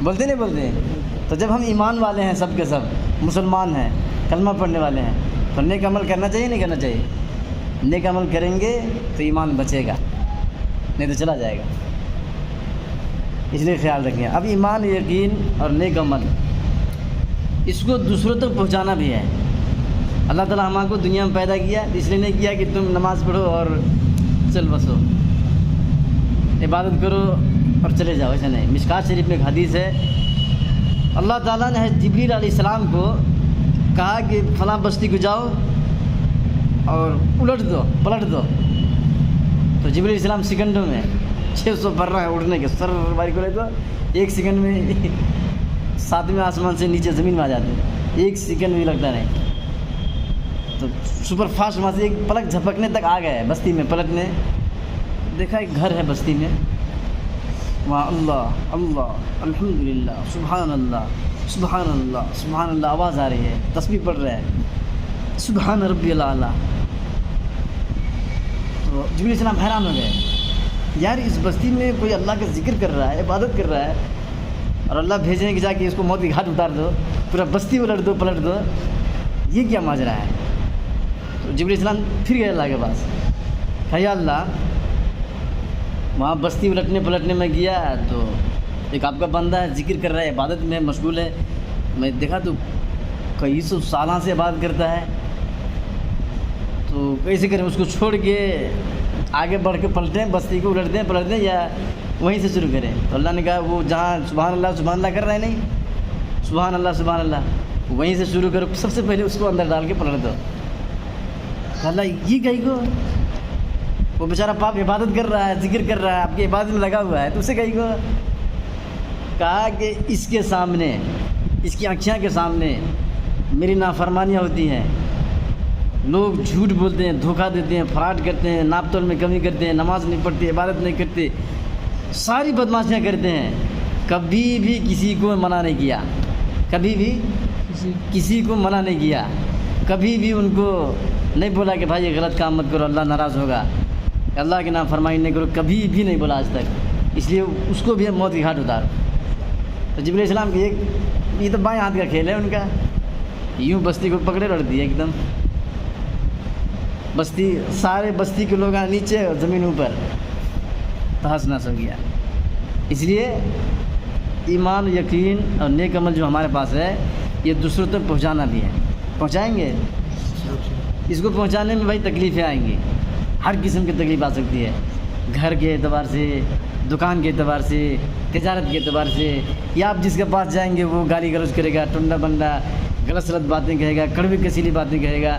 بولتے نہیں بولتے؟ تو جب ہم ایمان والے ہیں، سب کے سب مسلمان ہیں، کلمہ پڑھنے والے ہیں، تو نیک عمل کرنا چاہیے نہیں کرنا چاہیے؟ نیک عمل کریں گے تو ایمان بچے گا، نہیں تو چلا جائے گا۔ اس لیے خیال رکھیں۔ اب ایمان، یقین اور نیک عمل، اس کو دوسروں تک پہنچانا بھی ہے۔ اللہ تعالیٰ ہمارے کو دنیا میں پیدا کیا، اس لیے نہیں کیا کہ تم نماز پڑھو اور چل بسو، عبادت کرو اور چلے جاؤ، ایسا نہیں۔ مشکات شریف میں ایک حدیث ہے، اللہ تعالیٰ نے جبریل علیہ السلام کو کہا کہ فلاں بستی کو جاؤ اور الٹ دو، پلٹ دو، تو جبریل علیہ السلام سیکنڈوں میں 600 پر ہے اڑنے کے، سر باری کو لے تو 1 سیکنڈ میں 7ویں آسمان سے نیچے زمین میں آ جاتے ہیں، 1 سیکنڈ بھی لگتا نہیں۔ تو سپر فاسٹ وہاں سے ایک پلک جھپکنے تک آ گئے بستی میں، پلٹنے دیکھا ایک گھر ہے بستی میں، وہاں اللہ اللہ الحمدللہ سبحان اللہ سبحان اللہ سبحان اللہ آواز آ رہی ہے، تسبیح پڑھ رہے ہیں، سبحان ربی الاعلیٰ۔ تو جبریل علیہ السلام حیران ہو گئے، یار اس بستی میں کوئی اللہ کا ذکر کر رہا ہے، عبادت کر رہا ہے، اور اللہ بھیجنے کہ جا کے اس کو موت کی گھاٹ اتار دو، پورا بستی الٹ دو پلٹ دو، یہ کیا ماجرا ہے؟ تو جبریل علیہ السلام پھر گئے اللہ کے پاس، کہا یا اللہ، وہاں بستی الٹنے پلٹنے میں گیا تو ایک آپ کا بندہ ہے، ذکر کر رہا ہے، عبادت میں مشغول ہے، میں دیکھا تو کئی سو سالوں سے عبادت کرتا ہے، تو کیسے کریں؟ اس کو چھوڑ کے آگے بڑھ کے پلٹیں، بستی کو الٹ دیں پلٹ دیں، یا وہیں سے شروع کریں. تو اللہ نے کہا وہ جہاں سبحان اللہ کر رہے ہیں نہیں, سبحان اللہ وہیں سے شروع کرو, سب سے پہلے اس کو اندر ڈال کے پلٹ دو. اللہ یہ کہیں کو وہ بیچارہ پاپ عبادت کر رہا ہے, ذکر کر رہا ہے, آپ کی عبادت میں لگا ہوا ہے, تو اسے کہیں کو کہا کہ اس کے سامنے, اس کی آنکھوں کے سامنے میری نافرمانیاں ہوتی ہیں, لوگ جھوٹ بولتے ہیں, دھوکہ دیتے ہیں, فراڈ کرتے ہیں, ناپ تول میں کمی کرتے ہیں, نماز نہیں پڑھتے, عبادت نہیں کرتے, ساری بدماشیاں کرتے ہیں. کبھی بھی کسی کو منع نہیں کیا, کبھی بھی کسی کو منع نہیں کیا, کبھی بھی ان کو نہیں بولا کہ بھائی یہ غلط کام مت کرو, اللہ ناراض ہوگا, اللہ کے نام فرمائی نہیں کرو, کبھی بھی نہیں بولا آج تک. اس لیے اس کو بھی موت کی گھاٹ اتارو. تو جبریل علیہ السلام کی یہ تو بائیں ہاتھ کا کھیل ہے ان کا, یوں بستی کو پکڑے رکھ دیا ایک دم. بستی سارے بستی کے لوگ نیچے اور زمین اوپر, تہس نہس ہو گیا. اس لیے ایمان, یقین اور نیک عمل جو ہمارے پاس ہے یہ دوسروں تک پہنچانا بھی ہے. پہنچائیں گے, اس کو پہنچانے میں بھائی تکلیفیں آئیں گی, ہر قسم کی تکلیف آ سکتی ہے, گھر کے اعتبار سے, دکان کے اعتبار سے, تجارت کے اعتبار سے, یا آپ جس کے پاس جائیں گے وہ گالی گلوچ کرے گا, ٹنڈا بنڈا غلط سلط باتیں کہے گا, کڑوی کسیلی باتیں کہے گا,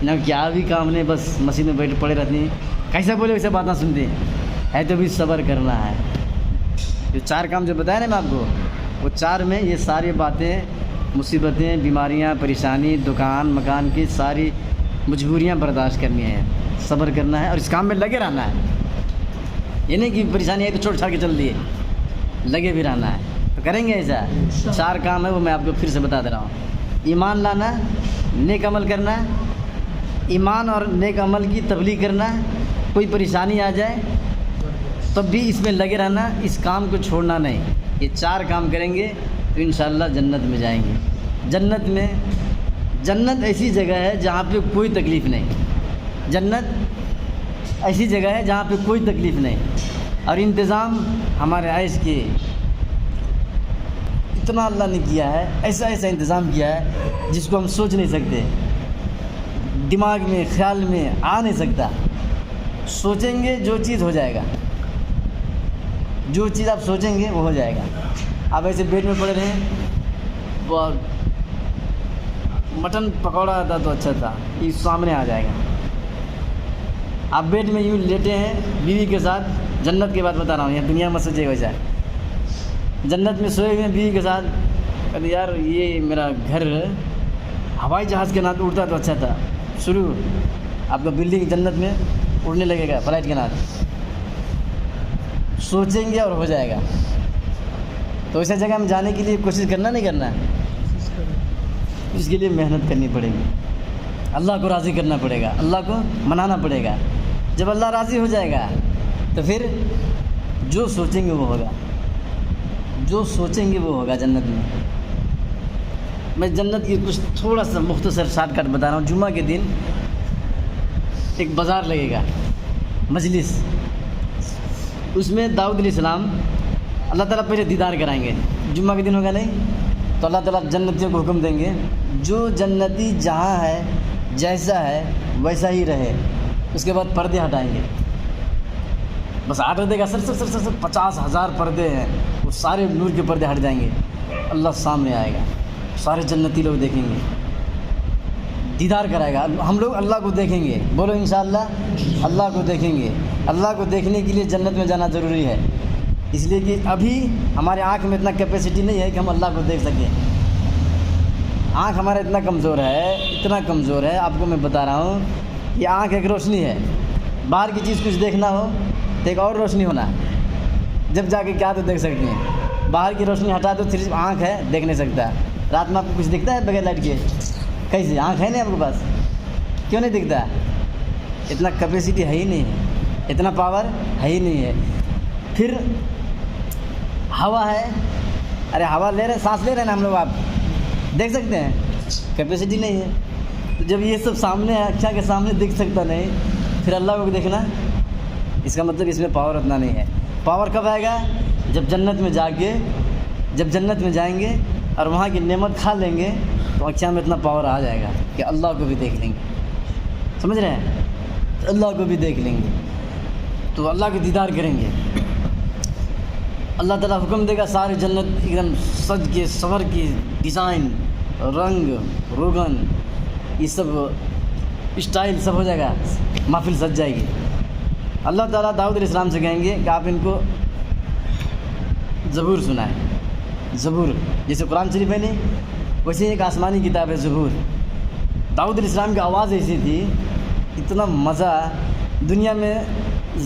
نہ کیا بھی کام نہیں, بس مسجد میں بیٹھ پڑے رہتے ہیں, کیسا بولے ویسے بات نہ سنتے ہے. تو بھی صبر کرنا ہے. جو 4 کام جو بتایا نا میں آپ کو, وہ 4 میں یہ ساری باتیں, مصیبتیں, بیماریاں, پریشانی, دکان مکان کی ساری مجبوریاں برداشت کرنی ہیں, صبر کرنا ہے اور اس کام میں لگے رہنا ہے. یہ نہیں کہ پریشانی آئی تو چھوڑ چھاڑ کے چل دیے, لگے بھی رہنا ہے. تو کریں گے ایسا. 4 کام ہے وہ میں آپ کو پھر سے بتا دے رہا ہوں. ایمان لانا, نیک عمل کرنا, ایمان اور نیک عمل کی تبلیغ کرنا, کوئی پریشانی آ جائے تب بھی اس میں لگے رہنا, اس کام کو چھوڑنا نہیں. یہ 4 کام کریں گے تو انشاءاللہ جنت میں جائیں گے. جنت ایسی جگہ ہے جہاں پہ کوئی تکلیف نہیں. جنت ایسی جگہ ہے جہاں پہ کوئی تکلیف نہیں, اور انتظام ہمارے عیش کے اتنا اللہ نے کیا ہے, ایسا انتظام کیا ہے جس کو ہم سوچ نہیں سکتے, دماغ میں خیال میں آ نہیں سکتا. سوچیں گے جو چیز ہو جائے گا, جو چیز آپ سوچیں گے وہ ہو جائے گا. آپ ایسے بیڈ میں پڑے رہیں, وہ مٹن پکوڑا آتا تو اچھا تھا, یہ سامنے آ جائے گا. آپ بیڈ میں یوں لیٹے ہیں بیوی کے ساتھ, جنت کی بات بتا رہا ہوں, یہ دنیا میں سوچے ویسا ہے. جنت میں سوئے ہوئے ہیں بیوی کے ساتھ, کہتے یار یہ میرا گھر ہوائی جہاز کے ناتھ اڑتا تو اچھا تھا. شروع آپ کا بلڈنگ جنت میں اڑنے لگے گا فلائٹ کے ناتھ. سوچیں گے اور ہو جائے گا. تو ایسے جگہ میں جانے کے لیے کوشش کرنا نہیں کرنا, اس کے لیے محنت کرنی پڑے گی, اللہ کو راضی کرنا پڑے گا, اللہ کو منانا پڑے گا. جب اللہ راضی ہو جائے گا تو پھر جو سوچیں گے وہ ہوگا, جو سوچیں گے وہ ہوگا جنت میں. میں جنت کی کچھ تھوڑا سا مختصر شارٹ کٹ بتا رہا ہوں. جمعہ کے دن ایک بازار لگے گا, مجلس, اس میں داؤد علیہ السلام اللہ تعالیٰ پہلے دیدار کرائیں گے. جمعہ کے دن ہوگا نہیں تو اللہ تعالیٰ جنتیوں کو حکم دیں گے, جو جنتی جہاں ہے جیسا ہے ویسا ہی رہے. اس کے بعد پردے ہٹائیں گے, بس آرڈر دے گا, سر 50,000 پردے ہیں, وہ سارے نور کے پردے ہٹ جائیں گے. اللہ سامنے آئے گا, سارے جنتی لوگ دیکھیں گے, دیدار کرائے گا. ہم لوگ اللہ کو دیکھیں گے, بولو انشاءاللہ اللہ کو دیکھیں گے. اللہ کو دیکھنے کے لیے جنت میں جانا ضروری ہے, اس لیے کہ ابھی ہمارے آنکھ میں اتنا کیپیسٹی نہیں ہے کہ ہم اللہ کو دیکھ سکیں. آنکھ ہمارا اتنا کمزور ہے, اتنا کمزور ہے. آپ کو میں بتا رہا ہوں, یہ آنکھ ایک روشنی ہے. باہر کی چیز کچھ دیکھنا ہو تو ایک اور روشنی ہونا ہے, جب جا کے کیا تو دیکھ سکتے ہیں. باہر کی روشنی ہٹا دو, صرف آنکھ ہے, دیکھ نہیں سکتا. رات میں آپ کو کچھ دکھتا ہے بغیر لائٹ کے؟ کیسے؟ آنکھ ہے نہیں آپ کے پاس, کیوں نہیں دکھتا؟ اتنا کیپیسٹی ہے ہی نہیں ہے, اتنا پاور ہے ہی نہیں ہے. پھر ہوا ہے, ارے ہوا لے رہے, سانس لے رہے ہیں نا ہم لوگ, آپ دیکھ سکتے ہیں, کیپیسٹی نہیں ہے. تو جب یہ سب سامنے ہے, اچھا کے سامنے دکھ سکتا نہیں, پھر اللہ کو دیکھنا, اس کا مطلب اس میں پاور اتنا نہیں ہے. پاور کب آئے گا؟ جب جنت میں جا کے, جب جنت میں جائیں گے اور وہاں کی نعمت کھا لیں گے تو اچھا میں اتنا پاور آ جائے گا کہ اللہ کو بھی دیکھ لیں گے. سمجھ رہے ہیں؟ تو اللہ کو بھی دیکھ لیں گے, تو اللہ کے دیدار کریں گے. اللہ تعالیٰ حکم دے گا ساری جنت ایک دم سج کے سنور کی ڈیزائن رنگ روغن یہ سب اسٹائل سب ہو جائے گا، محفل سج جائے گی۔ اللہ تعالیٰ داؤد علیہ السلام سے کہیں گے کہ آپ ان کو زبور سنائیں۔ زبور جیسے قرآن شریف ہے نہیں، ویسے ایک آسمانی کتاب ہے زبور۔ داؤد علیہ السلام کی آواز ایسی تھی، اتنا مزہ دنیا میں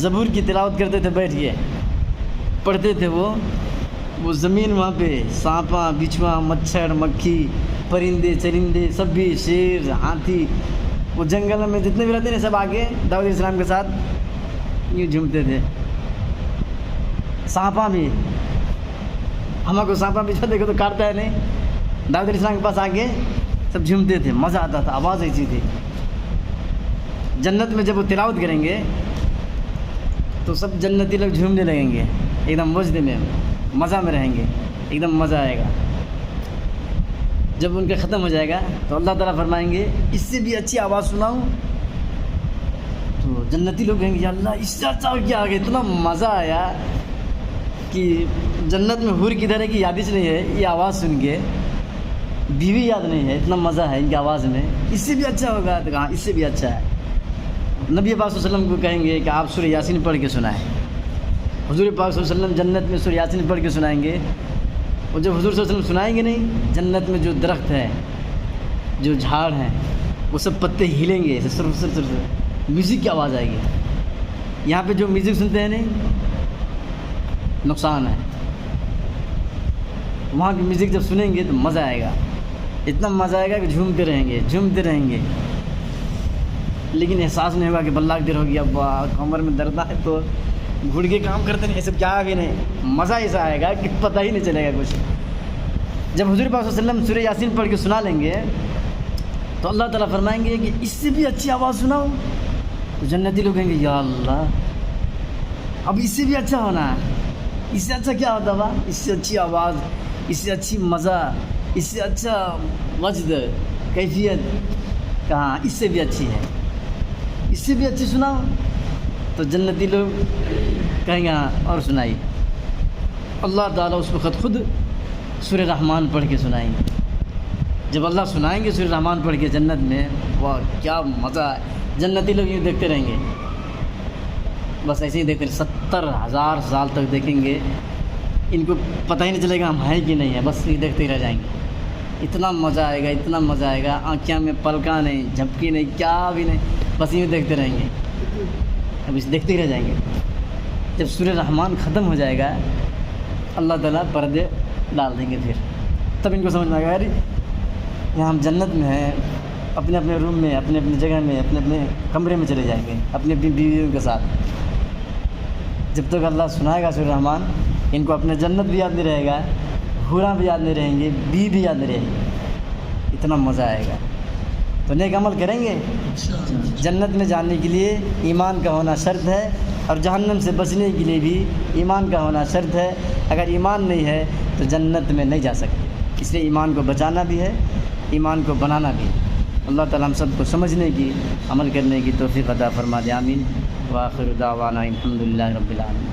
زبور کی تلاوت کرتے تھے، بیٹھ کے پڑھتے تھے وہ زمین وہاں پہ سانپاں بچھواں مچھر مکھی پرندے چرندے سب بھی شیر ہاتھی وہ جنگل میں جتنے بھی رہتے ہیں سب آگے داؤد علیہ السلام کے ساتھ یوں جھومتے تھے۔ سانپاں بھی ہمارے کو سانپاں بچھوا دیکھو تو کاٹتا ہے نہیں، داؤد علیہ السلام کے پاس آگے سب جھومتے تھے، مزہ آتا تھا، آواز ایسی تھی۔ جنت میں جب وہ تلاوت کریں گے تو سب جنتی لوگ جھومنے لگیں گے، ایک دم وجد میں مزہ میں رہیں گے، ایک دم مزہ آئے گا۔ جب ان کا ختم ہو جائے گا تو اللہ تعالیٰ فرمائیں گے اس سے بھی اچھی آواز سناؤں، تو جنتی لوگ کہیں گے یا اللہ اس سے اچھا کیا آ گیا، اتنا مزہ آیا کہ جنت میں حور کی طرح کی یادش نہیں ہے، یہ آواز سن کے بیوی یاد نہیں ہے، اتنا مزہ ہے ان کی آواز میں، اس سے بھی اچھا ہوگا تو کہاں اس سے بھی اچھا ہے۔ نبی پاک صلی اللہ علیہ وسلم کو کہیں گے کہ آپ سورہ یاسین پڑھ کے سنائیں۔ حضور پاک صلی اللہ علیہ وسلم جنت میں سورہ یاسین پڑھ کے سنائیں گے، اور جب حضور صلی اللہ علیہ وسلم سنائیں گے نہیں، جنت میں جو درخت ہے جو جھاڑ ہیں وہ سب پتے ہلیں گے، سر سر سر میوزک کی آواز آئے گی۔ یہاں پہ جو میوزک سنتے ہیں نہیں نقصان ہے، وہاں کی میوزک جب سنیں گے تو مزہ آئے گا، اتنا مزہ آئے گا کہ جھومتے رہیں گے جھومتے رہیں گے، لیکن احساس نہیں ہوگا کہ بلّہ دیر ہو گیا، اب کمر میں درد ہے تو گھڑ کے کام کرتے نہیں، یہ سب کیا بھی نہیں، مزہ ایسا آئے گا کہ پتہ ہی نہیں چلے گا کچھ۔ جب حضور پاک صلی اللہ علیہ وسلم سورہ یاسین پڑھ کے سنا لیں گے تو اللہ تعالیٰ فرمائیں گے کہ اس سے بھی اچھی آواز سناؤ، تو جنتی لوگ کہیں گے یا اللہ اب اس سے بھی اچھا ہونا ہے، اس سے اچھا کیا ہوتا ہے، اس سے اچھی آواز، اس سے اچھی مزہ، اس سے اچھا وجد کیفیت کہاں، اس سے بھی اچھی ہے، اس سے بھی اچھی سناؤ، تو جنتی لوگ کہیں گے ہاں اور سنائی۔ اللہ تعالیٰ اس وقت خود سورہ رحمان پڑھ کے سنائیں گے۔ جب اللہ سنائیں گے سورہ رحمان پڑھ کے جنت میں، واہ کیا مزہ ہے، جنتی لوگ یوں دیکھتے رہیں گے، بس ایسے ہی دیکھتے رہیں، 70,000 سال تک دیکھیں گے، ان کو پتہ ہی نہیں چلے گا ہم ہیں کہ نہیں ہے، بس یہ دیکھتے ہی رہ جائیں گے۔ اتنا مزہ آئے گا، اتنا مزہ آئے گا، آنکھیں میں پلکا نہیں جھپکی نہیں کیا بھی نہیں، بس یوں دیکھتے رہیں گے، اب اس دیکھتے ہی رہ جائیں گے۔ جب سورہ رحمان ختم ہو جائے گا اللہ تعالیٰ پردے ڈال دیں گے، پھر تب ان کو سمجھ میں آئے گا یار یہاں ہم جنت میں ہیں، اپنے اپنے روم میں اپنے اپنی جگہ میں اپنے اپنے کمرے میں چلے جائیں گے اپنی اپنی بیویوں کے ساتھ۔ جب تک اللہ سنائے گا سورہ رحمان ان کو اپنے جنت بھی یاد نہیں رہے گا، حوراں بھی یاد نہیں رہیں گے، بیوی بھی یاد نہیں رہے گی، اتنا مزہ آئے گا۔ تو نیک عمل کریں گے، جنت میں جانے کے لیے ایمان کا ہونا شرط ہے، اور جہنم سے بچنے کے لیے بھی ایمان کا ہونا شرط ہے۔ اگر ایمان نہیں ہے تو جنت میں نہیں جا سکتے، اس لیے ایمان کو بچانا بھی ہے، ایمان کو بنانا بھی ہے۔ اللہ تعالیٰ ہم سب کو سمجھنے کی عمل کرنے کی توفیق عطا فرما دے، آمین۔ وآخر دعوانا الحمد للہ رب العالمین۔